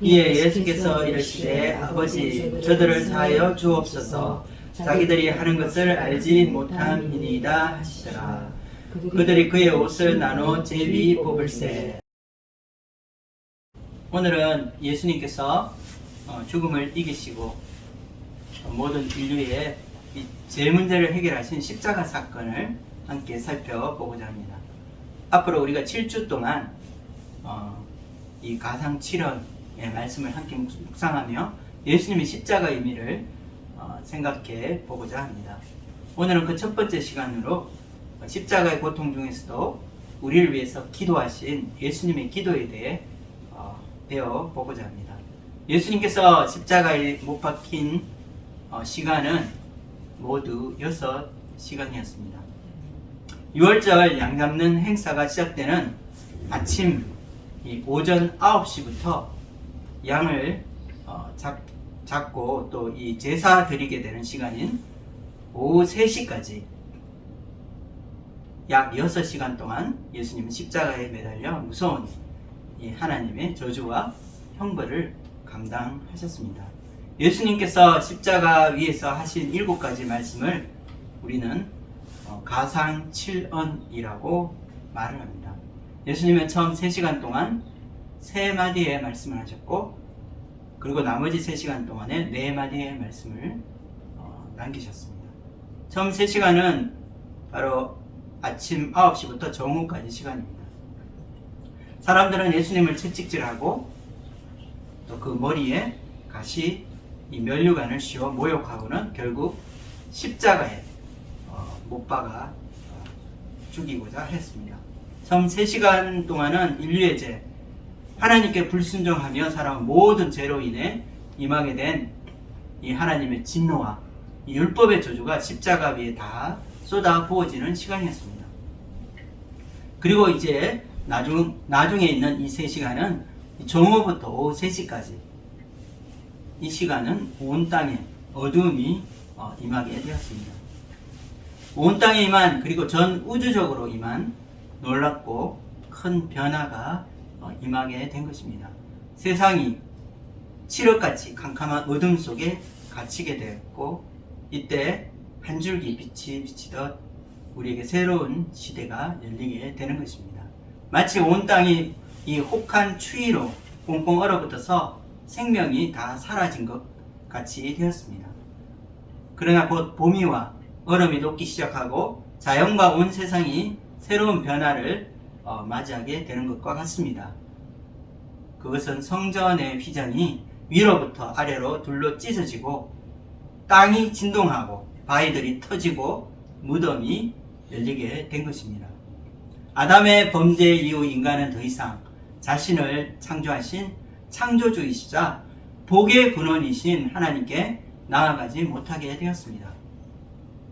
이에 예수께서 이르시되 아버지 저들을 사하여 주옵소서 자기들이 하는 것을 알지 못함이니이다 하시더라. 그들이 그의 옷을 나눠 제비 뽑을세. 오늘은 예수님께서 죽음을 이기시고 모든 인류의 죄 문제를 해결하신 십자가 사건을 함께 살펴보고자 합니다. 앞으로 우리가 7주 동안 이 가상 7언의 말씀을 함께 묵상하며 예수님의 십자가 의미를 생각해 보고자 합니다. 오늘은 그 첫 번째 시간으로 십자가의 고통 중에서도 우리를 위해서 기도하신 예수님의 기도에 대해 배워보고자 합니다. 예수님께서 십자가에 못 박힌 시간은 모두 6시간이었습니다. 6월절 양 잡는 행사가 시작되는 아침 오전 9시부터 양을 잡고 또 이 제사 드리게 되는 시간인 오후 3시까지 약 6시간 동안 예수님은 십자가에 매달려 무서운 이 하나님의 저주와 형벌을 감당하셨습니다. 예수님께서 십자가 위에서 하신 7가지 말씀을 우리는 가상 7언이라고 말을 합니다. 예수님은 처음 3시간 동안 3마디의 말씀을 하셨고 그리고 나머지 3시간 동안에 4마디의 말씀을 남기셨습니다. 처음 3시간은 바로 아침 9시부터 정오까지 시간입니다. 사람들은 예수님을 채찍질하고 또 그 머리에 가시 이 면류관을 씌워 모욕하고는 결국 십자가에 못 박아 죽이고자 했습니다. 처음 3시간 동안은 인류의 죄, 하나님께 불순종하며 살아온 모든 죄로 인해 임하게 된 이 하나님의 진노와 이 율법의 저주가 십자가 위에 다 쏟아 부어지는 시간이었습니다. 그리고 이제 나중에 있는 이 3시간은 정오부터 오후 3시까지 이 시간은 온 땅에 어두움이 임하게 되었습니다. 온 땅에 임한 그리고 전 우주적으로 임한 놀랍고 큰 변화가 임하게 된 것입니다. 세상이 칠흑같이 캄캄한 어둠 속에 갇히게 되었고 이때 한 줄기 빛이 비치듯 우리에게 새로운 시대가 열리게 되는 것입니다. 마치 온 땅이 이 혹한 추위로 꽁꽁 얼어붙어서 생명이 다 사라진 것 같이 되었습니다. 그러나 곧 봄이 와 얼음이 녹기 시작하고 자연과 온 세상이 새로운 변화를 맞이하게 되는 것과 같습니다. 그것은 성전의 휘장이 위로부터 아래로 둘러 찢어지고 땅이 진동하고 바위들이 터지고 무덤이 열리게 된 것입니다. 아담의 범죄 이후 인간은 더 이상 자신을 창조하신 창조주이시자 복의 근원이신 하나님께 나아가지 못하게 되었습니다.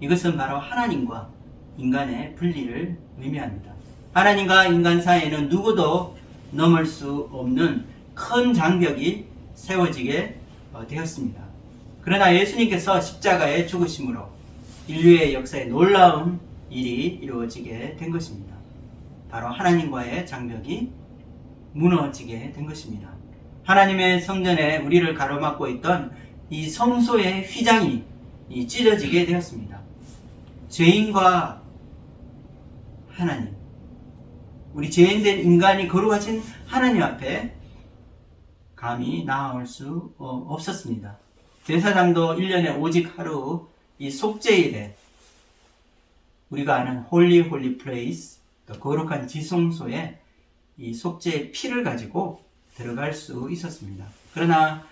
이것은 바로 하나님과 인간의 분리를 의미합니다. 하나님과 인간 사이에는 누구도 넘을 수 없는 큰 장벽이 세워지게 되었습니다. 그러나 예수님께서 십자가에 죽으심으로 인류의 역사에 놀라운 일이 이루어지게 된 것입니다. 바로 하나님과의 장벽이 무너지게 된 것입니다. 하나님의 성전에 우리를 가로막고 있던 이 성소의 휘장이 찢어지게 되었습니다. 죄인과 하나님, 우리 죄인된 인간이 거룩하신 하나님 앞에 감히 나아올 수 없었습니다. 제사장도 1년에 오직 하루 이 속죄일에 우리가 아는 홀리 플레이스, 거룩한 지성소에 이 속죄의 피를 가지고 들어갈 수 있었습니다. 그러나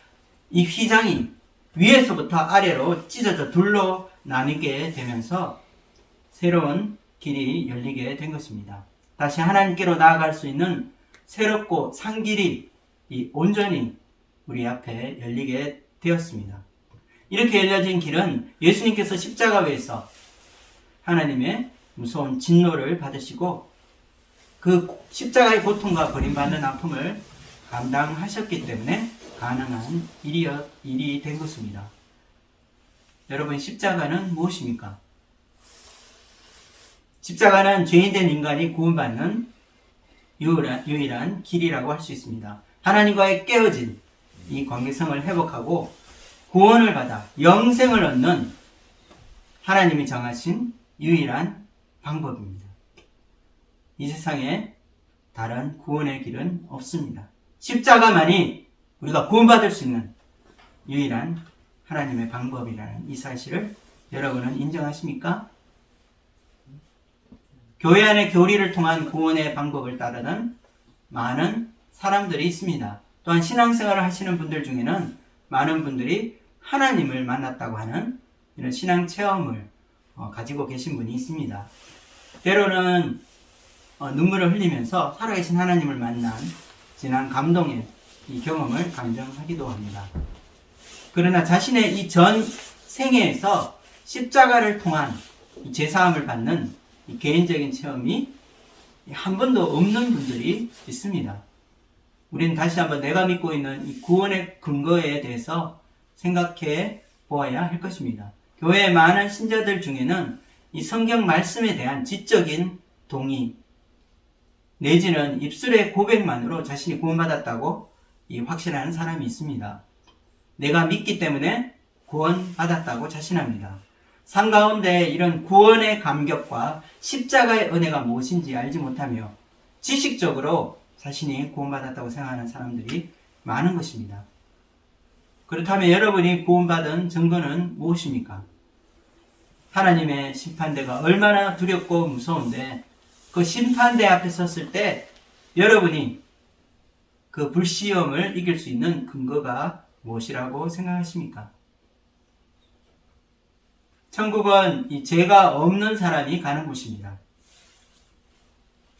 이 휘장이 위에서부터 아래로 찢어져 둘로 나뉘게 되면서 새로운 길이 열리게 된 것입니다. 다시 하나님께로 나아갈 수 있는 새롭고 산 길이 온전히 우리 앞에 열리게 되었습니다. 이렇게 열려진 길은 예수님께서 십자가 위에서 하나님의 무서운 진노를 받으시고 그 십자가의 고통과 버림받는 아픔을 감당하셨기 때문에 가능한 일이 된 것입니다. 여러분, 십자가는 무엇입니까? 십자가는 죄인된 인간이 구원받는 유일한 길이라고 할 수 있습니다. 하나님과의 깨어진 이 관계성을 회복하고 구원을 받아 영생을 얻는 하나님이 정하신 유일한 방법입니다. 이 세상에 다른 구원의 길은 없습니다. 십자가만이 우리가 구원받을 수 있는 유일한 하나님의 방법이라는 이 사실을 여러분은 인정하십니까? 교회 안의 교리를 통한 구원의 방법을 따르는 많은 사람들이 있습니다. 또한 신앙생활을 하시는 분들 중에는 많은 분들이 하나님을 만났다고 하는 이런 신앙 체험을 가지고 계신 분이 있습니다. 때로는 눈물을 흘리면서 살아계신 하나님을 만난 지난 감동의 이 경험을 감정하기도 합니다. 그러나 자신의 이 전 생애에서 십자가를 통한 이 제사함을 받는 이 개인적인 체험이 한 번도 없는 분들이 있습니다. 우리는 다시 한번 내가 믿고 있는 이 구원의 근거에 대해서 생각해 보아야 할 것입니다. 교회의 많은 신자들 중에는 이 성경 말씀에 대한 지적인 동의 내지는 입술의 고백만으로 자신이 구원받았다고 확신하는 사람이 있습니다. 내가 믿기 때문에 구원받았다고 자신합니다. 삶 가운데 이런 구원의 감격과 십자가의 은혜가 무엇인지 알지 못하며 지식적으로 자신이 구원받았다고 생각하는 사람들이 많은 것입니다. 그렇다면 여러분이 구원받은 증거는 무엇입니까? 하나님의 심판대가 얼마나 두렵고 무서운데 그 심판대 앞에 섰을 때 여러분이 그 불시험을 이길 수 있는 근거가 무엇이라고 생각하십니까? 천국은 이 죄가 없는 사람이 가는 곳입니다.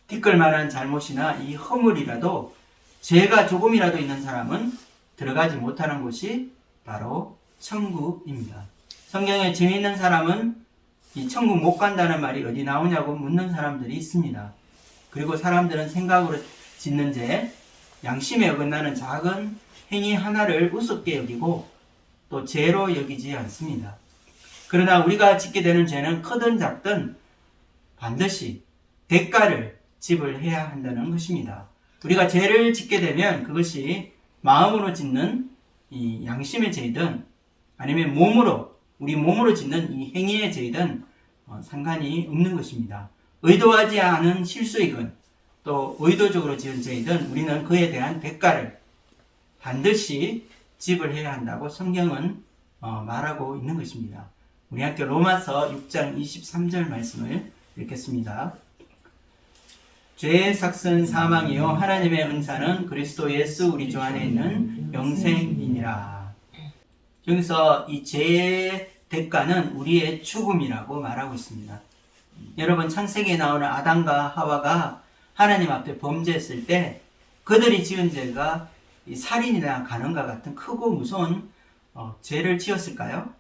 티끌만한 잘못이나 이 허물이라도 죄가 조금이라도 있는 사람은 들어가지 못하는 곳이 바로 천국입니다. 성경에 죄 있는 사람은 이 천국 못 간다는 말이 어디 나오냐고 묻는 사람들이 있습니다. 그리고 사람들은 생각으로 짓는 죄, 양심에 어긋나는 작은 행위 하나를 우습게 여기고 또 죄로 여기지 않습니다. 그러나 우리가 짓게 되는 죄는 크든 작든 반드시 대가를 지불해야 한다는 것입니다. 우리가 죄를 짓게 되면 그것이 마음으로 짓는 이 양심의 죄이든 아니면 우리 몸으로 짓는 이 행위의 죄이든 상관이 없는 것입니다. 의도하지 않은 실수이건 또 의도적으로 지은 죄이든 우리는 그에 대한 대가를 반드시 지불해야 한다고 성경은 말하고 있는 것입니다. 우리 함께 로마서 6장 23절 말씀을 읽겠습니다. 죄의 삭은 사망이요 하나님의 은사는 그리스도 예수 우리 주 안에 있는 영생이니라. 여기서 이 죄의 대가는 우리의 죽음이라고 말하고 있습니다. 여러분, 창세기에 나오는 아담과 하와가 하나님 앞에 범죄했을 때 그들이 지은 죄가 살인이나 간음과 같은 크고 무서운 죄를 지었을까요?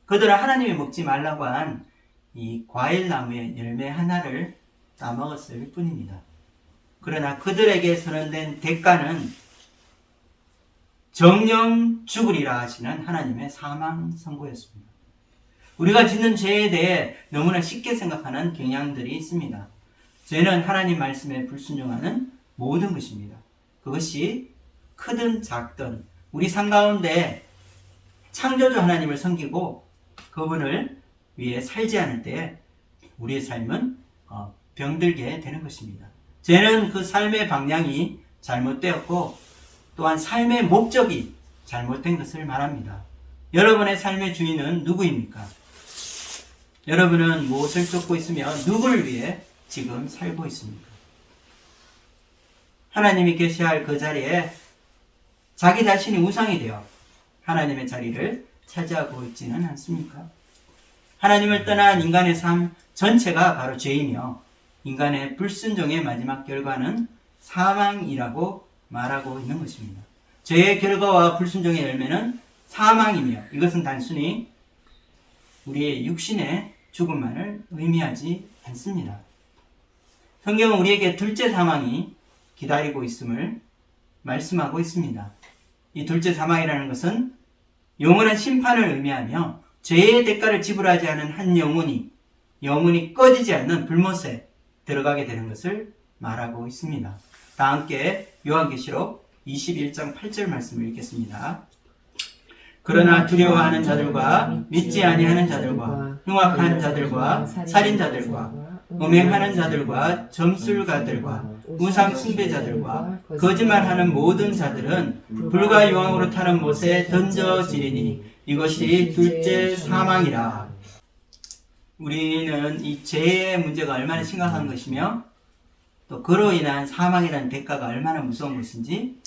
그들은 하나님이 먹지 말라고 한 이 과일나무의 열매 하나를 따먹었을 뿐입니다. 그러나 그들에게 선언된 대가는 정령 죽으리라 하시는 하나님의 사망 선고였습니다. 우리가 짓는 죄에 대해 너무나 쉽게 생각하는 경향들이 있습니다. 죄는 하나님 말씀에 불순종하는 모든 것입니다. 그것이 크든 작든 우리 삶 가운데 창조주 하나님을 섬기고 그분을 위해 살지 않을 때 우리의 삶은 병들게 되는 것입니다. 죄는 그 삶의 방향이 잘못되었고 또한 삶의 목적이 잘못된 것을 말합니다. 여러분의 삶의 주인은 누구입니까? 여러분은 무엇을 쫓고 있으며 누구를 위해 지금 살고 있습니까? 하나님이 계셔야 할 그 자리에 자기 자신이 우상이 되어 하나님의 자리를 차지하고 있지는 않습니까? 하나님을 떠난 인간의 삶 전체가 바로 죄이며 인간의 불순종의 마지막 결과는 사망이라고 말하고 있는 것입니다. 죄의 결과와 불순종의 열매는 사망이며 이것은 단순히 우리의 육신의 죽음만을 의미하지 않습니다. 성경은 우리에게 둘째 사망이 기다리고 있음을 말씀하고 있습니다. 이 둘째 사망이라는 것은 영원한 심판을 의미하며 죄의 대가를 지불하지 않은 한 영혼이 꺼지지 않는 불못에 들어가게 되는 것을 말하고 있습니다. 다 함께 요한계시록 21장 8절 말씀을 읽겠습니다. 그러나 두려워하는 자들과 믿지 아니하는 자들과 흉악한 자들과 살인자들과 음행하는 자들과 점술가들과 우상 숭배자들과 거짓말하는 모든 자들은 불과 유황으로 타는 못에 던져지리니 이것이 둘째 사망이라. 우리는 이 죄의 문제가 얼마나 심각한 것이며 또 그로 인한 사망이라는 대가가 얼마나 무서운 것인지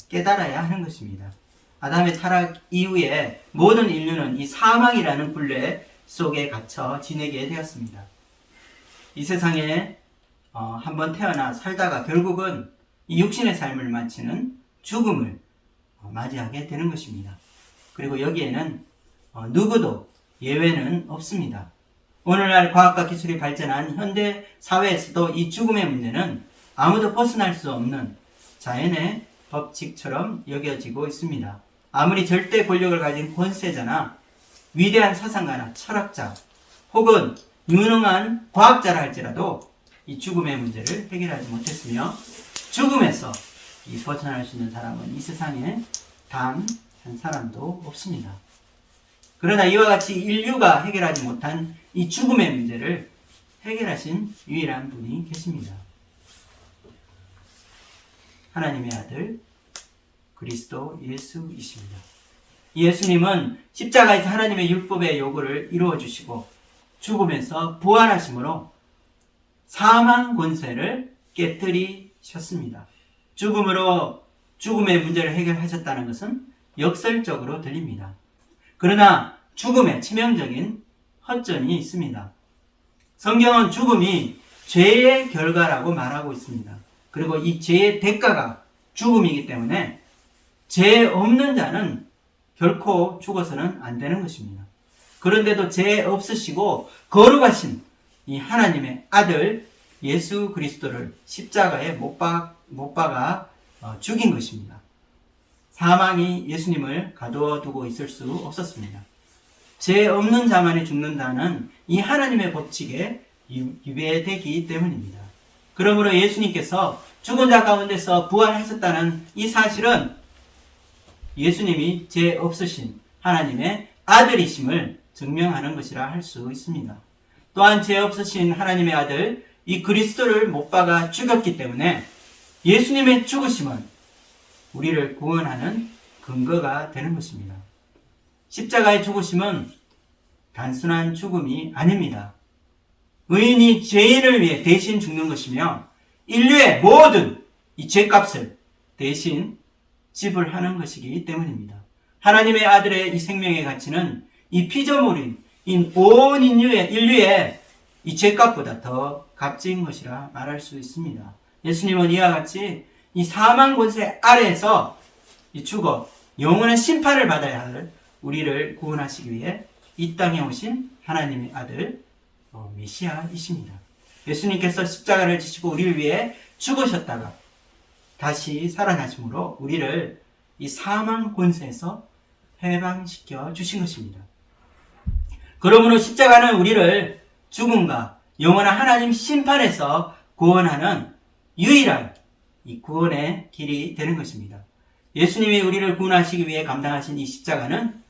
깨달아야 하는 것입니다. 아담의 타락 이후에 모든 인류는 이 사망이라는 굴레 속에 갇혀 지내게 되었습니다. 이 세상에 한번 태어나 살다가 결국은 이 육신의 삶을 마치는 죽음을 맞이하게 되는 것입니다. 그리고 여기에는 누구도 예외는 없습니다. 오늘날 과학과 기술이 발전한 현대 사회에서도 이 죽음의 문제는 아무도 벗어날 수 없는 자연의 법칙처럼 여겨지고 있습니다. 아무리 절대 권력을 가진 권세자나 위대한 사상가나 철학자 혹은 유능한 과학자라 할지라도 이 죽음의 문제를 해결하지 못했으며 죽음에서 벗어날 수 있는 사람은 이 세상에 단 한 사람도 없습니다. 그러나 이와 같이 인류가 해결하지 못한 이 죽음의 문제를 해결하신 유일한 분이 계십니다. 하나님의 아들 그리스도 예수이십니다. 예수님은 십자가에서 하나님의 율법의 요구를 이루어 주시고 죽음에서 부활하심으로 사망 권세를 깨뜨리셨습니다. 죽음으로 죽음의 문제를 해결하셨다는 것은 역설적으로 들립니다. 그러나 죽음에 치명적인 허점이 있습니다. 성경은 죽음이 죄의 결과라고 말하고 있습니다. 그리고 이 죄의 대가가 죽음이기 때문에 죄 없는 자는 결코 죽어서는 안 되는 것입니다. 그런데도 죄 없으시고 거룩하신 이 하나님의 아들 예수 그리스도를 십자가에 못 박아 죽인 것입니다. 사망이 예수님을 가둬두고 있을 수 없었습니다. 죄 없는 자만이 죽는다는 이 하나님의 법칙에 위배되기 때문입니다. 그러므로 예수님께서 죽은 자 가운데서 부활하셨다는 이 사실은 예수님이 죄 없으신 하나님의 아들이심을 증명하는 것이라 할 수 있습니다. 또한 죄 없으신 하나님의 아들 이 그리스도를 못 박아 죽였기 때문에 예수님의 죽으심은 우리를 구원하는 근거가 되는 것입니다. 십자가의 죽으심은 단순한 죽음이 아닙니다. 의인이 죄인을 위해 대신 죽는 것이며 인류의 모든 이 죄값을 대신 지불하는 것이기 때문입니다. 하나님의 아들의 이 생명의 가치는 이 피조물인 온 인류의 이 죄값보다 더 값진 것이라 말할 수 있습니다. 예수님은 이와 같이 이 사망 권세 아래에서 죽어 영원한 심판을 받아야 할 우리를 구원하시기 위해 이 땅에 오신 하나님의 아들 메시아이십니다. 예수님께서 십자가를 지시고 우리를 위해 죽으셨다가 다시 살아나심으로 우리를 이 사망 권세에서 해방시켜 주신 것입니다. 그러므로 십자가는 우리를 죽음과 영원한 하나님 심판에서 구원하는 유일한 이 구원의 길이 되는 것입니다. 예수님이 우리를 구원하시기 위해 감당하신 이 십자가는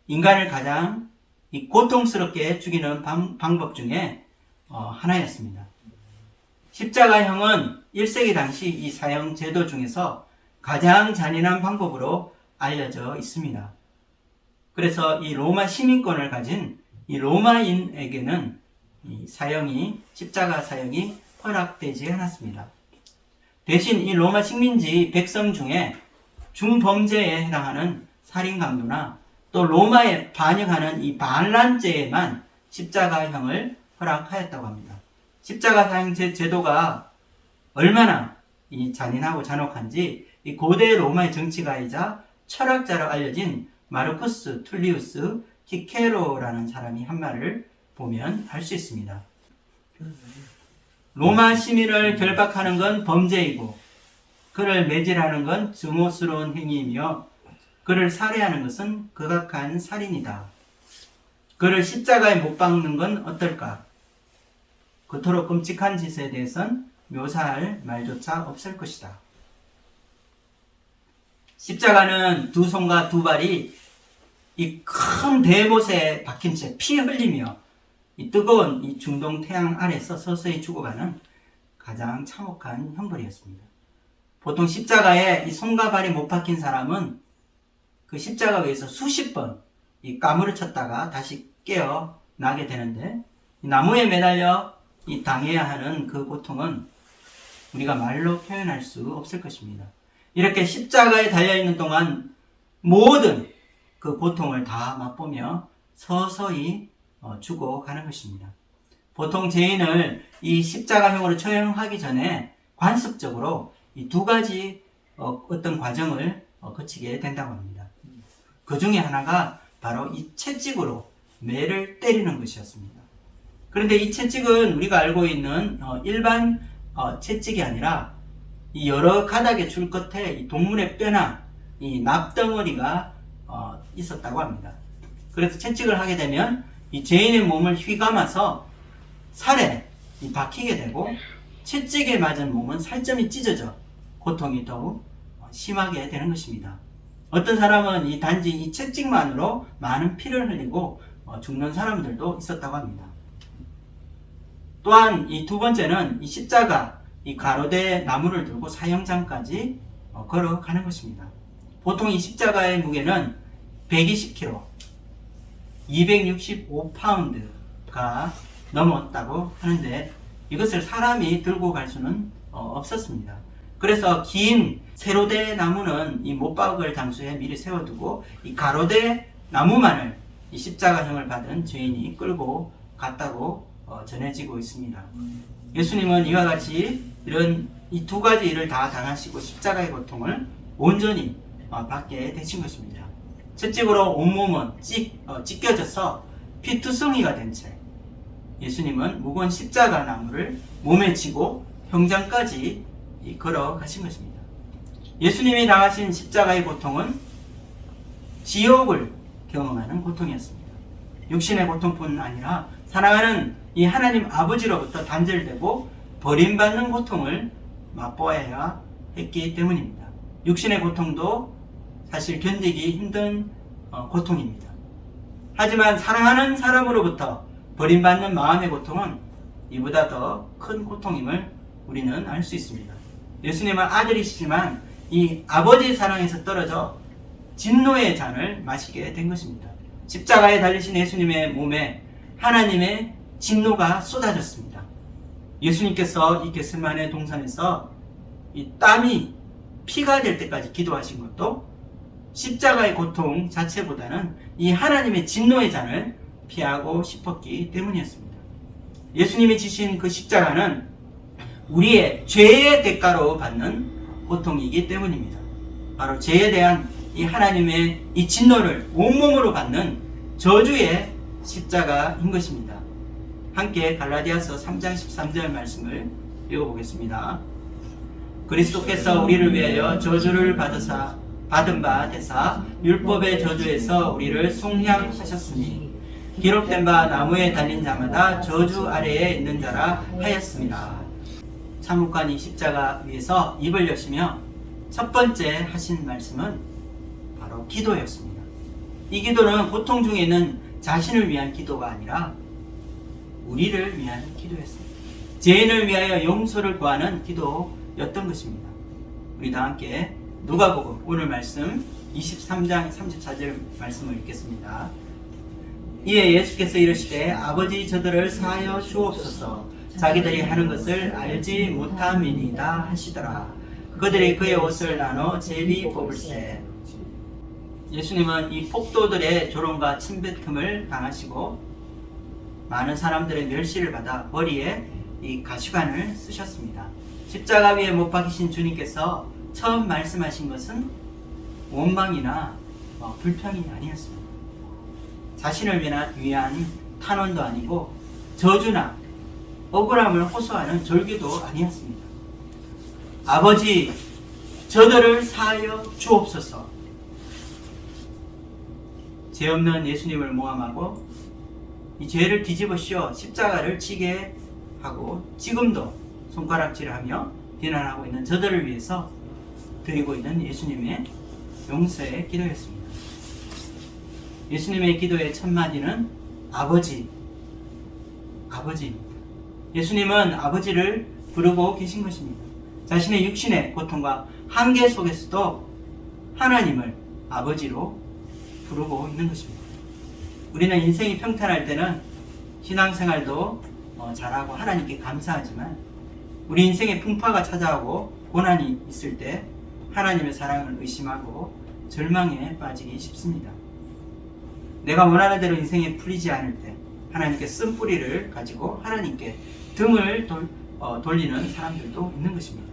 인간을 가장 이 고통스럽게 죽이는 방법 중에 하나였습니다. 십자가형은 1세기 당시 이 사형 제도 중에서 가장 잔인한 방법으로 알려져 있습니다. 그래서 이 로마 시민권을 가진 이 로마인에게는 이 십자가 사형이 허락되지 않았습니다. 대신 이 로마 식민지 백성 중에 중범죄에 해당하는 살인강도나 또 로마에 반역하는 이 반란죄에만 십자가형을 허락하였다고 합니다. 십자가 사형 제도가 얼마나 이 잔인하고 잔혹한지 이 고대 로마의 정치가이자 철학자로 알려진 마르쿠스 툴리우스 키케로라는 사람이 한 말을 보면 알 수 있습니다. 로마 시민을 결박하는 건 범죄이고 그를 매질하는 건 증오스러운 행위이며 그를 살해하는 것은 극악한 살인이다. 그를 십자가에 못 박는 건 어떨까? 그토록 끔찍한 짓에 대해선 묘사할 말조차 없을 것이다. 십자가는 두 손과 두 발이 이 큰 대못에 박힌 채 피 흘리며 이 뜨거운 이 중동 태양 아래서 서서히 죽어가는 가장 참혹한 형벌이었습니다. 보통 십자가에 이 손과 발이 못 박힌 사람은 그 십자가 위에서 수십 번 이 까무러쳤다가 다시 깨어나게 되는데, 이 나무에 매달려 이 당해야 하는 그 고통은 우리가 말로 표현할 수 없을 것입니다. 이렇게 십자가에 달려있는 동안 모든 그 고통을 다 맛보며 서서히 죽어가는 것입니다. 보통 죄인을 이 십자가형으로 처형하기 전에 관습적으로 이 두 가지 어떤 과정을 거치게 된다고 합니다. 그 중에 하나가 바로 이 채찍으로 매를 때리는 것이었습니다. 그런데 이 채찍은 우리가 알고 있는 일반 채찍이 아니라 이 여러 가닥의 줄 끝에 이 동물의 뼈나 이 납덩어리가 있었다고 합니다. 그래서 채찍을 하게 되면 이 죄인의 몸을 휘감아서 살에 박히게 되고, 채찍에 맞은 몸은 살점이 찢어져 고통이 더욱 심하게 되는 것입니다. 어떤 사람은 이 단지 이 채찍만으로 많은 피를 흘리고 죽는 사람들도 있었다고 합니다. 또한 이 두 번째는 이 십자가, 이 가로대 나무를 들고 사형장까지 걸어가는 것입니다. 보통 이 십자가의 무게는 120kg, 265파운드가 넘었다고 하는데, 이것을 사람이 들고 갈 수는 없었습니다. 그래서 긴 세로대 나무는 이 못박을 장소에 미리 세워두고, 이 가로대 나무만을 이 십자가형을 받은 죄인이 끌고 갔다고 전해지고 있습니다. 예수님은 이와 같이 이런 이 두 가지 일을 다 당하시고 십자가의 고통을 온전히 받게 되신 것입니다. 채찍으로 온몸은 찢겨져서 피투성이가 된 채 예수님은 무거운 십자가 나무를 몸에 지고 형장까지 걸어가신 것입니다. 예수님이 당하신 십자가의 고통은 지옥을 경험하는 고통이었습니다. 육신의 고통뿐 아니라 사랑하는 이 하나님 아버지로부터 단절되고 버림받는 고통을 맛보아야 했기 때문입니다. 육신의 고통도 사실 견디기 힘든 고통입니다. 하지만 사랑하는 사람으로부터 버림받는 마음의 고통은 이보다 더 큰 고통임을 우리는 알 수 있습니다. 예수님은 아들이시지만 이 아버지의 사랑에서 떨어져 진노의 잔을 마시게 된 것입니다. 십자가에 달리신 예수님의 몸에 하나님의 진노가 쏟아졌습니다. 예수님께서 이 겟세마네 동산에서 이 땀이 피가 될 때까지 기도하신 것도 십자가의 고통 자체보다는 이 하나님의 진노의 잔을 피하고 싶었기 때문이었습니다. 예수님이 지신 그 십자가는 우리의 죄의 대가로 받는 고통이기 때문입니다. 바로 죄에 대한 이 하나님의 이 진노를 온몸으로 받는 저주의 십자가인 것입니다. 함께 갈라디아서 3장 13절 말씀을 읽어보겠습니다. 그리스도께서 우리를 위하여 저주를 받은 바 되사 율법의 저주에서 우리를 속량하셨으니 기록된 바 나무에 달린 자마다 저주 아래에 있는 자라 하였습니다. 참혹한 이 십자가 위에서 입을 여시며 첫 번째 하신 말씀은 바로 기도였습니다. 이 기도는 고통 중에 있는 자신을 위한 기도가 아니라 우리를 위한 기도였습니다. 죄인을 위하여 용서를 구하는 기도였던 것입니다. 우리 다 함께 누가복음 오늘 말씀 23장 34절 말씀을 읽겠습니다. 이에 예수께서 이르시되 아버지 저들을 사하여 주옵소서, 자기들이 하는 것을 알지 못함이니이다 하시더라. 그들이 그의 옷을 나눠 제비 뽑을세. 예수님은 이 폭도들의 조롱과 침뱉음을 당하시고 많은 사람들의 멸시를 받아 머리에 이 가시관을 쓰셨습니다. 십자가 위에 못 박히신 주님께서 처음 말씀하신 것은 원망이나 불평이 아니었습니다. 자신을 위한 탄원도 아니고 저주나 억울함을 호소하는 절규도 아니었습니다. 아버지, 저들을 사하여 주옵소서. 죄 없는 예수님을 모함하고 이 죄를 뒤집어 씌워 십자가를 지게 하고 지금도 손가락질하며 비난하고 있는 저들을 위해서 드리고 있는 예수님의 용서의 기도였습니다. 예수님의 기도의 첫마디는 아버지입니다. 예수님은 아버지를 부르고 계신 것입니다. 자신의 육신의 고통과 한계 속에서도 하나님을 아버지로 부르고 있는 것입니다. 우리는 인생이 평탄할 때는 신앙생활도 잘하고 하나님께 감사하지만 우리 인생에 풍파가 찾아오고 고난이 있을 때 하나님의 사랑을 의심하고 절망에 빠지기 쉽습니다. 내가 원하는 대로 인생이 풀리지 않을 때 하나님께 쓴뿌리를 가지고 하나님께 등을 돌리는 사람들도 있는 것입니다.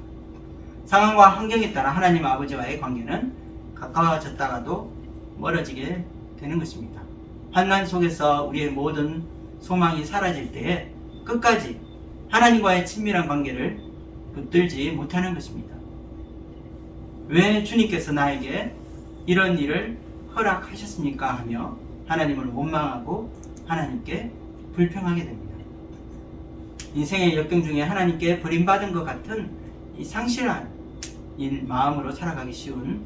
상황과 환경에 따라 하나님 아버지와의 관계는 가까워졌다가도 멀어지게 되는 것입니다. 환난 속에서 우리의 모든 소망이 사라질 때에 끝까지 하나님과의 친밀한 관계를 붙들지 못하는 것입니다. 왜 주님께서 나에게 이런 일을 허락하셨습니까? 하며 하나님을 원망하고 하나님께 불평하게 됩니다. 인생의 역경 중에 하나님께 버림받은 것 같은 이 상실한 마음으로 살아가기 쉬운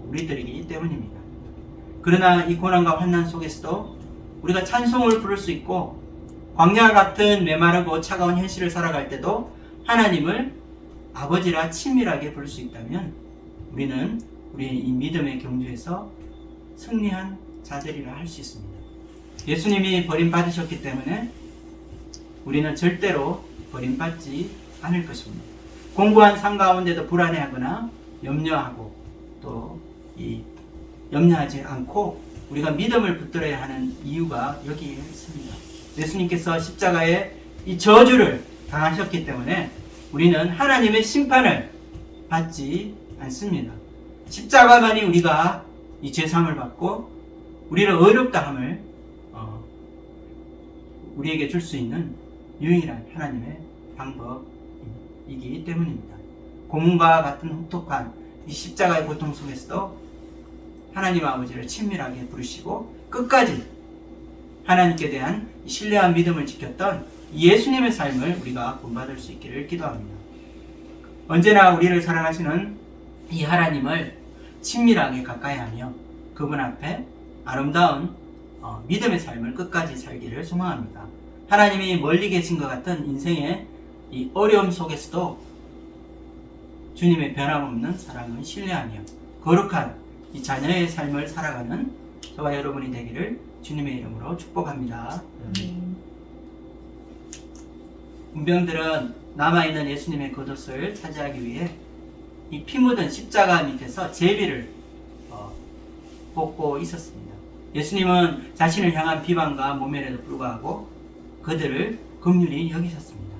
우리들이기 때문입니다. 그러나 이 고난과 환난 속에서도 우리가 찬송을 부를 수 있고 광야 같은 메마르고 차가운 현실을 살아갈 때도 하나님을 아버지라 친밀하게 부를 수 있다면 우리는 우리의 이 믿음의 경주에서 승리한 자들이라 할 수 있습니다. 예수님이 버림받으셨기 때문에 우리는 절대로 버림받지 않을 것입니다. 공고한 삶 가운데도 불안해하거나 염려하고 또 염려하지 않고 우리가 믿음을 붙들어야 하는 이유가 여기에 있습니다. 예수님께서 십자가에 이 저주를 당하셨기 때문에 우리는 하나님의 심판을 받지 않습니다. 십자가만이 우리가 이 죄사함을 받고 우리를 어렵다 함을 우리에게 줄 수 있는 유일한 하나님의 방법이기 때문입니다. 고문과 같은 혹독한 이 십자가의 고통 속에서도 하나님 아버지를 친밀하게 부르시고 끝까지 하나님께 대한 신뢰한 믿음을 지켰던 예수님의 삶을 우리가 본받을 수 있기를 기도합니다. 언제나 우리를 사랑하시는 이 하나님을 친밀하게 가까이하며 그분 앞에 아름다운 믿음의 삶을 끝까지 살기를 소망합니다. 하나님이 멀리 계신 것 같은 인생의 이 어려움 속에서도 주님의 변함없는 사랑을 신뢰하며 거룩한 이 자녀의 삶을 살아가는 저와 여러분이 되기를 주님의 이름으로 축복합니다. 군병들은 남아있는 예수님의 겉옷을 차지하기 위해 이 피 묻은 십자가 밑에서 제비를 뽑고 있었습니다. 예수님은 자신을 향한 비방과 모멸에도 불구하고 그들을 긍휼히 여기셨습니다.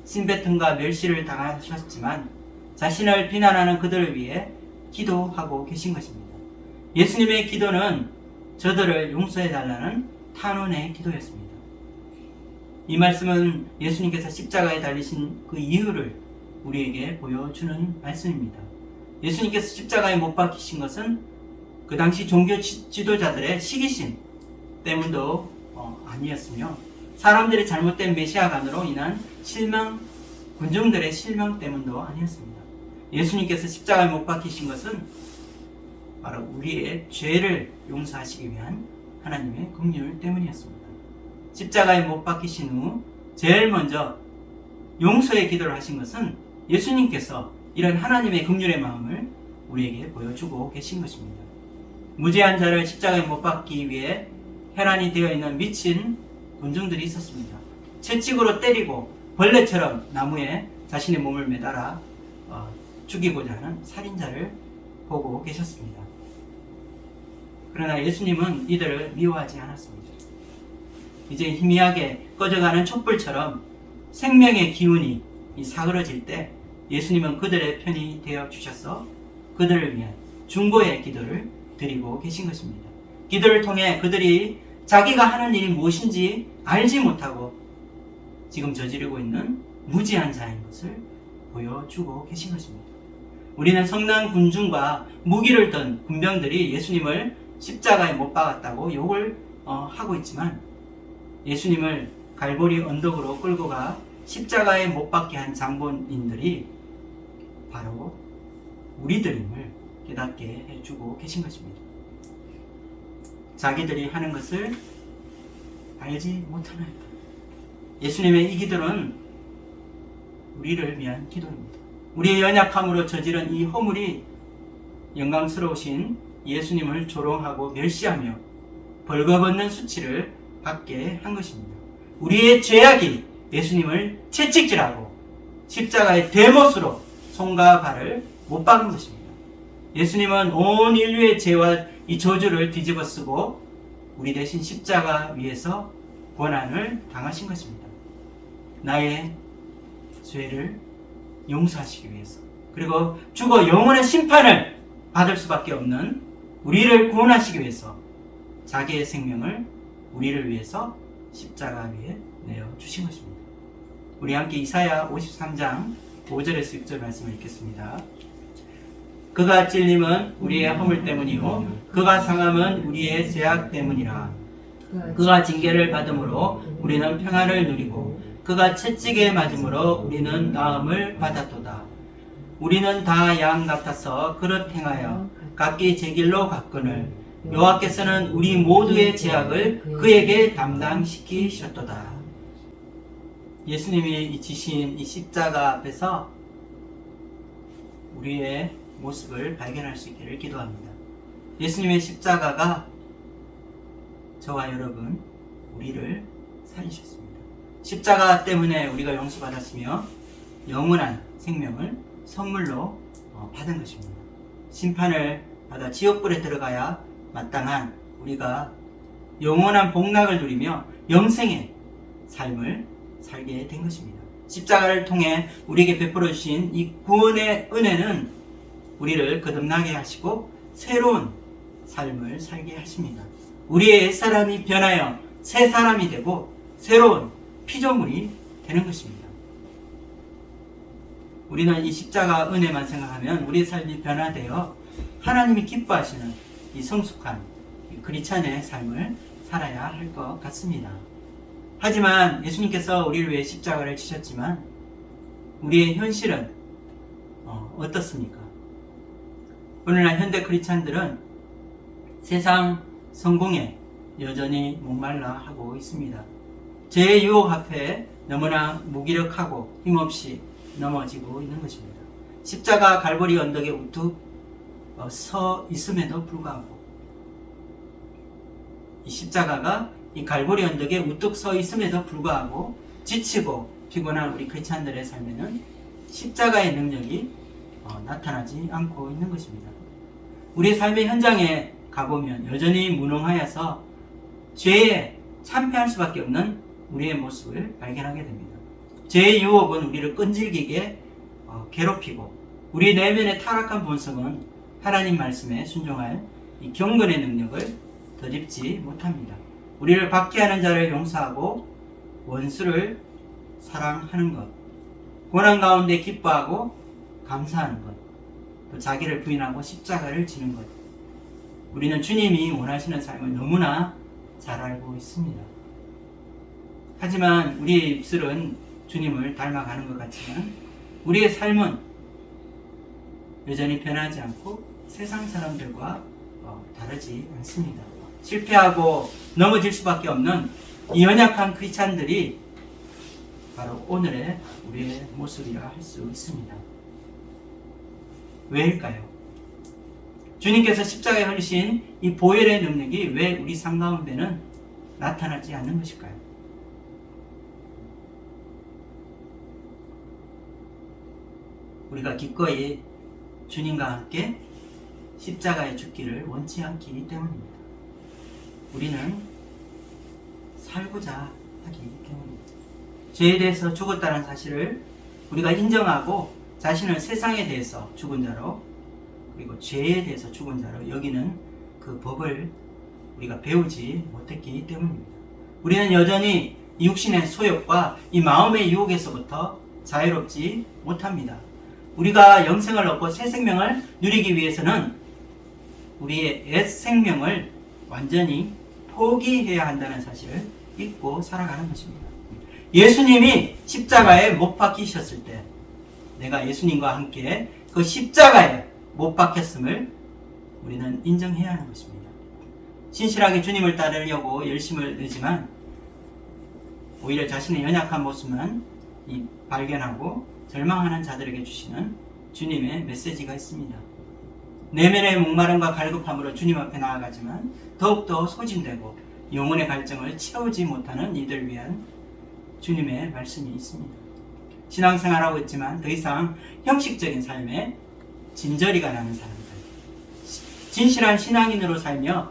신배통과 멸시를 당하셨지만 자신을 비난하는 그들을 위해 기도하고 계신 것입니다. 예수님의 기도는 저들을 용서해달라는 탄원의 기도였습니다. 이 말씀은 예수님께서 십자가에 달리신 그 이유를 우리에게 보여주는 말씀입니다. 예수님께서 십자가에 못 박히신 것은 그 당시 종교 지도자들의 시기심 때문도 아니었으며 사람들이 잘못된 메시아관으로 인한 실망, 군중들의 실망 때문도 아니었습니다. 예수님께서 십자가에 못 박히신 것은 바로 우리의 죄를 용서하시기 위한 하나님의 긍휼 때문이었습니다. 십자가에 못 박히신 후 제일 먼저 용서의 기도를 하신 것은 예수님께서 이런 하나님의 긍휼의 마음을 우리에게 보여주고 계신 것입니다. 무죄한 자를 십자가에 못 박기 위해 혈안이 되어 있는 미친 군중들이 있었습니다. 채찍으로 때리고 벌레처럼 나무에 자신의 몸을 매달아 죽이고자 하는 살인자를 보고 계셨습니다. 그러나 예수님은 이들을 미워하지 않았습니다. 이제 희미하게 꺼져가는 촛불처럼 생명의 기운이 사그러질 때 예수님은 그들의 편이 되어 주셔서 그들을 위한 중보의 기도를 드리고 계신 것입니다. 기도를 통해 그들이 자기가 하는 일이 무엇인지 알지 못하고 지금 저지르고 있는 무지한 자인 것을 보여주고 계신 것입니다. 우리는 성난 군중과 무기를 든 군병들이 예수님을 십자가에 못 박았다고 욕을 하고 있지만 예수님을 갈보리 언덕으로 끌고 가 십자가에 못 박게 한 장본인들이 바로 우리들임을 깨닫게 해주고 계신 것입니다. 자기들이 하는 것을 알지 못하나이다. 예수님의 이 기도는 우리를 위한 기도입니다. 우리의 연약함으로 저지른 이 허물이 영광스러우신 예수님을 조롱하고 멸시하며 벌거벗는 수치를 받게 한 것입니다. 우리의 죄악이 예수님을 채찍질하고 십자가의 대못으로 손과 발을 못 박은 것입니다. 예수님은 온 인류의 죄와 이 저주를 뒤집어 쓰고 우리 대신 십자가 위에서 고난을 당하신 것입니다. 나의 죄를 용서하시기 위해서, 그리고 죽어 영원한 심판을 받을 수밖에 없는 우리를 구원하시기 위해서 자기의 생명을 우리를 위해서 십자가 위에 내어주신 것입니다. 우리 함께 이사야 53장 5절에서 6절 말씀을 읽겠습니다. 그가 찔림은 우리의 허물 때문이요 그가 상함은 우리의 죄악 때문이라. 그가 징계를 받음으로 우리는 평안을 누리고 그가 채찍에 맞음으로 우리는 나음을 받았도다. 우리는 다 양 같아서 그릇 행하여 각기 제 길로 갔거늘 여호와께서는 우리 모두의 죄악을 그에게 담당시키셨도다. 예수님이 지신 이 십자가 앞에서 우리의 모습을 발견할 수 있기를 기도합니다. 예수님의 십자가가 저와 여러분 우리를 살리셨습니다. 십자가 때문에 우리가 용서받았으며 영원한 생명을 선물로 받은 것입니다. 심판을 받아 지옥불에 들어가야 마땅한 우리가 영원한 복락을 누리며 영생의 삶을 살게 된 것입니다. 십자가를 통해 우리에게 베풀어 주신 이 구원의 은혜는 우리를 거듭나게 하시고 새로운 삶을 살게 하십니다. 우리의 옛사람이 변하여 새 사람이 되고 새로운 피조물이 되는 것입니다. 우리는 이 십자가 은혜만 생각하면 우리의 삶이 변화되어 하나님이 기뻐하시는 이 성숙한 크리스찬의 삶을 살아야 할 것 같습니다. 하지만 예수님께서 우리를 위해 십자가를 지셨지만 우리의 현실은 어떻습니까? 오늘날 현대 크리스찬들은 세상 성공에 여전히 목말라 하고 있습니다. 죄의 유혹 앞에 너무나 무기력하고 힘없이 넘어지고 있는 것입니다. 십자가 갈보리 언덕에 우뚝 서 있음에도 불구하고 이 십자가가 이 갈보리 언덕에 우뚝 서 있음에도 불구하고 지치고 피곤한 우리 크리스찬들의 삶에는 십자가의 능력이 나타나지 않고 있는 것입니다. 우리 삶의 현장에 가보면 여전히 무능하여서 죄에 참패할 수밖에 없는 우리의 모습을 발견하게 됩니다. 죄의 유혹은 우리를 끈질기게 괴롭히고 우리 내면의 타락한 본성은 하나님 말씀에 순종할 이 경건의 능력을 덧입지 못합니다. 우리를 박해하는 자를 용서하고 원수를 사랑하는 것, 고난 가운데 기뻐하고 감사하는 것, 또 자기를 부인하고 십자가를 지는 것, 우리는 주님이 원하시는 삶을 너무나 잘 알고 있습니다. 하지만 우리의 입술은 주님을 닮아가는 것 같지만 우리의 삶은 여전히 변하지 않고 세상 사람들과 다르지 않습니다. 실패하고 넘어질 수밖에 없는 이 연약한 크리스찬들이 바로 오늘의 우리의 모습이라 할 수 있습니다. 왜일까요? 주님께서 십자가에 흘리신 이 보혈의 능력이 왜 우리 삶 가운데는 나타나지 않는 것일까요? 우리가 기꺼이 주님과 함께 십자가에 죽기를 원치 않기 때문입니다. 우리는 살고자 하기 때문입니다. 죄에 대해서 죽었다는 사실을 우리가 인정하고 자신을 세상에 대해서 죽은 자로 그리고 죄에 대해서 죽은 자로 여기는 그 법을 우리가 배우지 못했기 때문입니다. 우리는 여전히 이 육신의 소욕과 이 마음의 유혹에서부터 자유롭지 못합니다. 우리가 영생을 얻고 새 생명을 누리기 위해서는 우리의 옛 생명을 완전히 포기해야 한다는 사실을 잊고 살아가는 것입니다. 예수님이 십자가에 못 박히셨을 때 내가 예수님과 함께 그 십자가에 못 박혔음을 우리는 인정해야 하는 것입니다. 신실하게 주님을 따르려고 열심을 내지만 오히려 자신의 연약한 모습만 발견하고 절망하는 자들에게 주시는 주님의 메시지가 있습니다. 내면의 목마름과 갈급함으로 주님 앞에 나아가지만 더욱더 소진되고 영혼의 갈증을 채우지 못하는 이들을 위한 주님의 말씀이 있습니다. 신앙생활하고 있지만 더 이상 형식적인 삶에 진저리가 나는 사람들, 진실한 신앙인으로 살며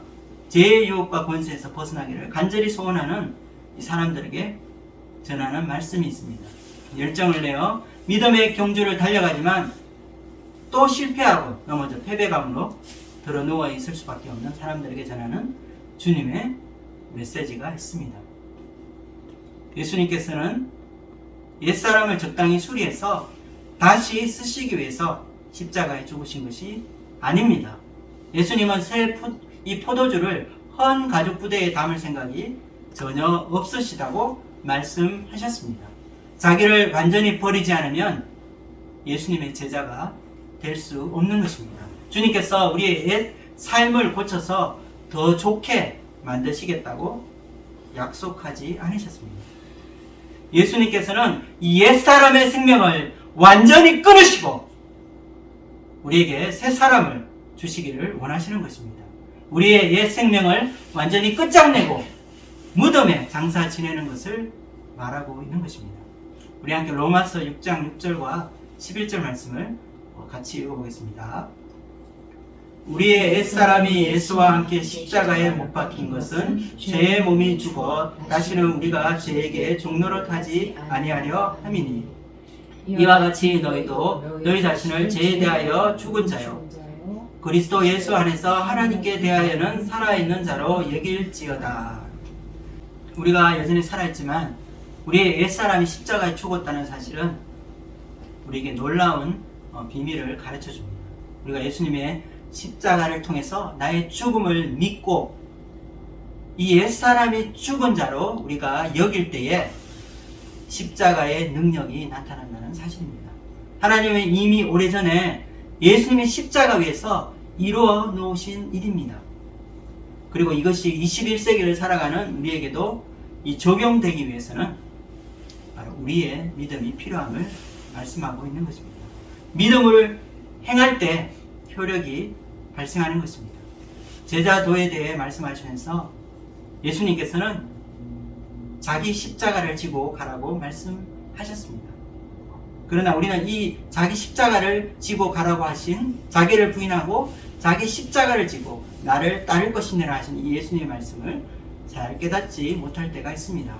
죄의 유혹과 권세에서 벗어나기를 간절히 소원하는 이 사람들에게 전하는 말씀이 있습니다. 열정을 내어 믿음의 경주를 달려가지만 또 실패하고 넘어져 패배감으로 드러누워 있을 수밖에 없는 사람들에게 전하는 주님의 메시지가 있습니다. 예수님께서는 옛사람을 적당히 수리해서 다시 쓰시기 위해서 십자가에 죽으신 것이 아닙니다. 예수님은 이 포도주를 헌 가죽 부대에 담을 생각이 전혀 없으시다고 말씀하셨습니다. 자기를 완전히 버리지 않으면 예수님의 제자가 될 수 없는 것입니다. 주님께서 우리의 옛 삶을 고쳐서 더 좋게 만드시겠다고 약속하지 않으셨습니다. 예수님께서는 이 옛사람의 생명을 완전히 끊으시고 우리에게 새 사람을 주시기를 원하시는 것입니다. 우리의 옛 생명을 완전히 끝장내고 무덤에 장사 지내는 것을 말하고 있는 것입니다. 우리 함께 로마서 6장 6절과 11절 말씀을 같이 읽어보겠습니다. 우리의 옛사람이 예수와 함께 십자가에 못 박힌 것은 죄의 몸이 죽어 다시는 우리가 죄에게 종노릇하지 아니하려 함이니 이와 같이 너희도 너희 자신을 죄에 대하여 죽은 자요 그리스도 예수 안에서 하나님께 대하여는 살아있는 자로 여길지어다. 우리가 여전히 살아있지만 우리의 옛사람이 십자가에 죽었다는 사실은 우리에게 놀라운 비밀을 가르쳐 줍니다. 우리가 예수님의 십자가를 통해서 나의 죽음을 믿고 이 옛사람이 죽은 자로 우리가 여길 때에 십자가의 능력이 나타난다는 사실입니다. 하나님은 이미 오래전에 예수님의 십자가 위에서 이루어 놓으신 일입니다. 그리고 이것이 21세기를 살아가는 우리에게도 이 적용되기 위해서는 바로 우리의 믿음이 필요함을 말씀하고 있는 것입니다. 믿음을 행할 때 효력이 발생하는 것입니다. 제자도에 대해 말씀하시면서 예수님께서는 자기 십자가를 지고 가라고 말씀하셨습니다. 그러나 우리는 이 자기 십자가를 지고 가라고 하신 자기를 부인하고 자기 십자가를 지고 나를 따를 것이니라 하신 이 예수님의 말씀을 잘 깨닫지 못할 때가 있습니다.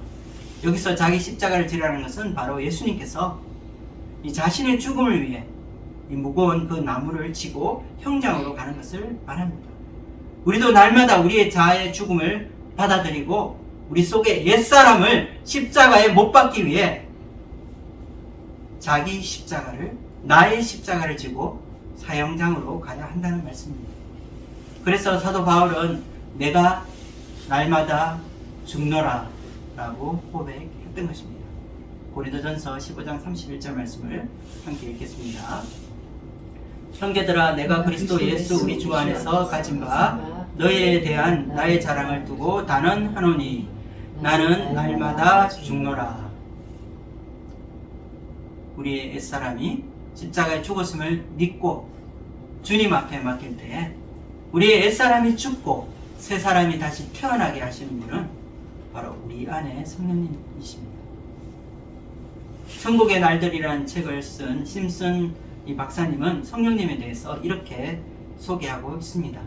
여기서 자기 십자가를 지라는 것은 바로 예수님께서 이 자신의 죽음을 위해 이 무거운 그 나무를 지고 형장으로 가는 것을 말합니다. 우리도 날마다 우리의 자아의 죽음을 받아들이고 우리 속의 옛사람을 십자가에 못 박기 위해 자기 십자가를, 나의 십자가를 지고 사형장으로 가야 한다는 말씀입니다. 그래서 사도 바울은 내가 날마다 죽노라 라고 고백했던 것입니다. 고린도전서 15장 31절 말씀을 함께 읽겠습니다. 형제들아 내가 그리스도 예수 우리 주 안에서 가진 바 너희에 대한 나의 자랑을 두고 단언하노니 나는 날마다 죽노라. 우리의 옛사람이 십자가에 죽었음을 믿고 주님 앞에 맡길 때에 우리의 옛사람이 죽고 새 사람이 다시 태어나게 하시는 분은 바로 우리 안에 성령님이십니다. 천국의 날들이라는 책을 쓴 심슨 이 박사님은 성령님에 대해서 이렇게 소개하고 있습니다.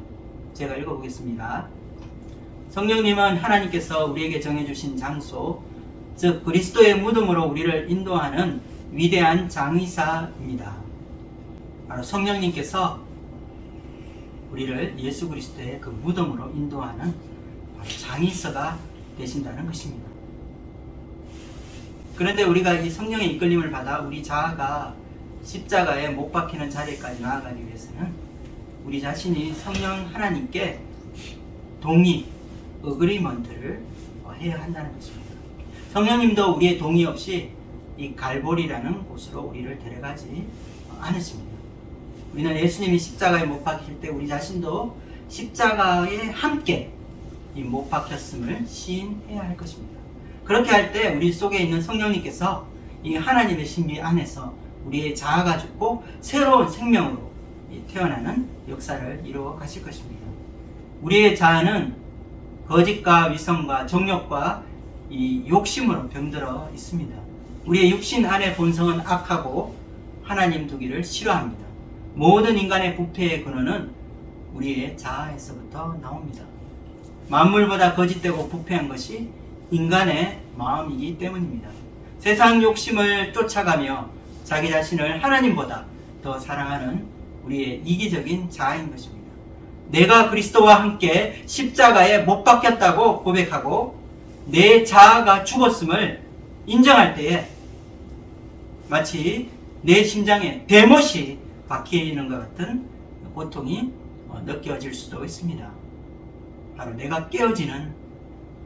제가 읽어보겠습니다. 성령님은 하나님께서 우리에게 정해주신 장소, 즉 그리스도의 무덤으로 우리를 인도하는 위대한 장의사입니다. 바로 성령님께서 우리를 예수 그리스도의 그 무덤으로 인도하는 장의사가 되신다는 것입니다. 그런데 우리가 이 성령의 이끌림을 받아 우리 자아가 십자가에 못 박히는 자리까지 나아가기 위해서는 우리 자신이 성령 하나님께 동의, 어그리먼트를 해야 한다는 것입니다. 성령님도 우리의 동의 없이 이 갈보리라는 곳으로 우리를 데려가지 않으십니다. 우리는 예수님이 십자가에 못 박히실 때 우리 자신도 십자가에 함께 이 못 박혔음을 시인해야 할 것입니다. 그렇게 할 때 우리 속에 있는 성령님께서 이 하나님의 신비 안에서 우리의 자아가 죽고 새로운 생명으로 태어나는 역사를 이루어 가실 것입니다. 우리의 자아는 거짓과 위선과 정욕과 이 욕심으로 병들어 있습니다. 우리의 육신 안의 본성은 악하고 하나님 두기를 싫어합니다. 모든 인간의 부패의 근원은 우리의 자아에서부터 나옵니다. 만물보다 거짓되고 부패한 것이 인간의 마음이기 때문입니다. 세상 욕심을 쫓아가며 자기 자신을 하나님보다 더 사랑하는 우리의 이기적인 자아인 것입니다. 내가 그리스도와 함께 십자가에 못 박혔다고 고백하고 내 자아가 죽었음을 인정할 때에 마치 내 심장에 대못이 박히는 것 같은 고통이 느껴질 수도 있습니다. 바로 내가 깨어지는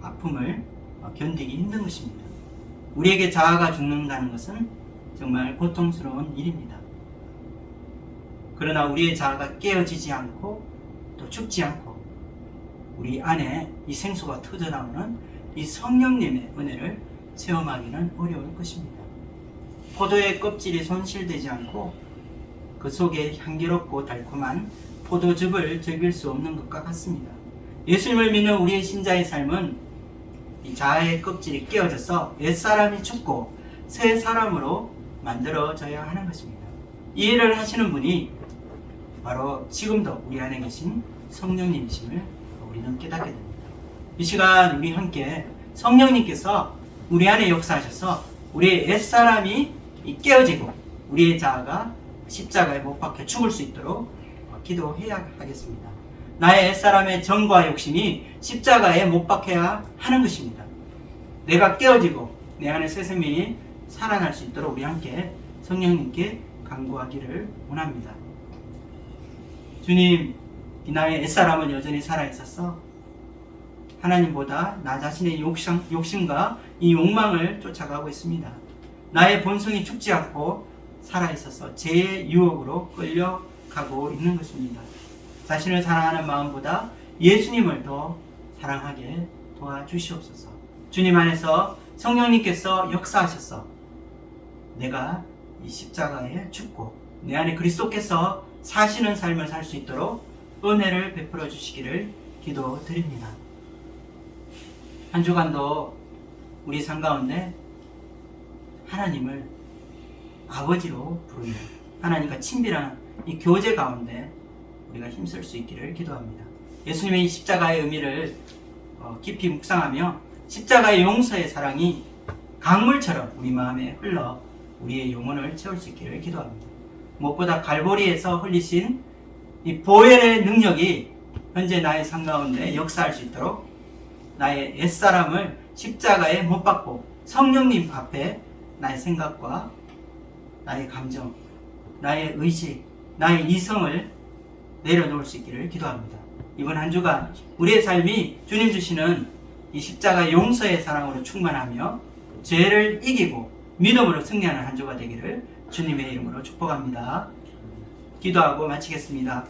아픔을 견디기 힘든 것입니다. 우리에게 자아가 죽는다는 것은 정말 고통스러운 일입니다. 그러나 우리의 자아가 깨어지지 않고 또 죽지 않고 우리 안에 이 생수가 터져나오는 이 성령님의 은혜를 체험하기는 어려울 것입니다. 포도의 껍질이 손실되지 않고 그 속에 향기롭고 달콤한 포도즙을 즐길 수 없는 것과 같습니다. 예수님을 믿는 우리의 신자의 삶은 이 자아의 껍질이 깨어져서 옛사람이 죽고 새 사람으로 만들어져야 하는 것입니다. 이 일을 하시는 분이 바로 지금도 우리 안에 계신 성령님이심을 우리는 깨닫게 됩니다. 이 시간 우리 함께 성령님께서 우리 안에 역사하셔서 우리의 옛사람이 깨어지고 우리의 자아가 십자가에 못 박혀 죽을 수 있도록 기도해야 하겠습니다. 나의 옛사람의 정과 욕심이 십자가에 못 박혀야 하는 것입니다. 내가 깨어지고 내 안에 새 생명이 살아날 수 있도록 우리 함께 성령님께 간구하기를 원합니다. 주님, 이 나의 옛사람은 여전히 살아있어서 하나님보다 나 자신의 욕심과 이 욕망을 쫓아가고 있습니다. 나의 본성이 죽지 않고 살아있어서 죄의 유혹으로 끌려가고 있는 것입니다. 자신을 사랑하는 마음보다 예수님을 더 사랑하게 도와주시옵소서. 주님 안에서 성령님께서 역사하셔서 내가 이 십자가에 죽고 내 안에 그리스도께서 사시는 삶을 살 수 있도록 은혜를 베풀어 주시기를 기도드립니다. 한 주간도 우리 삶 가운데 하나님을 아버지로 부르는 하나님과 친밀한 이 교제 가운데 우리가 힘쓸 수 있기를 기도합니다. 예수님의 이 십자가의 의미를 깊이 묵상하며 십자가의 용서의 사랑이 강물처럼 우리 마음에 흘러 우리의 영혼을 채울 수 있기를 기도합니다. 무엇보다 갈보리에서 흘리신 이 보혈의 능력이 현재 나의 삶 가운데 역사할 수 있도록 나의 옛사람을 십자가에 못 박고 성령님 앞에 나의 생각과 나의 감정, 나의 의식, 나의 이성을 내려놓을 수 있기를 기도합니다. 이번 한 주간 우리의 삶이 주님 주시는 이 십자가 용서의 사랑으로 충만하며 죄를 이기고 믿음으로 승리하는 한 주가 되기를 주님의 이름으로 축복합니다. 기도하고 마치겠습니다.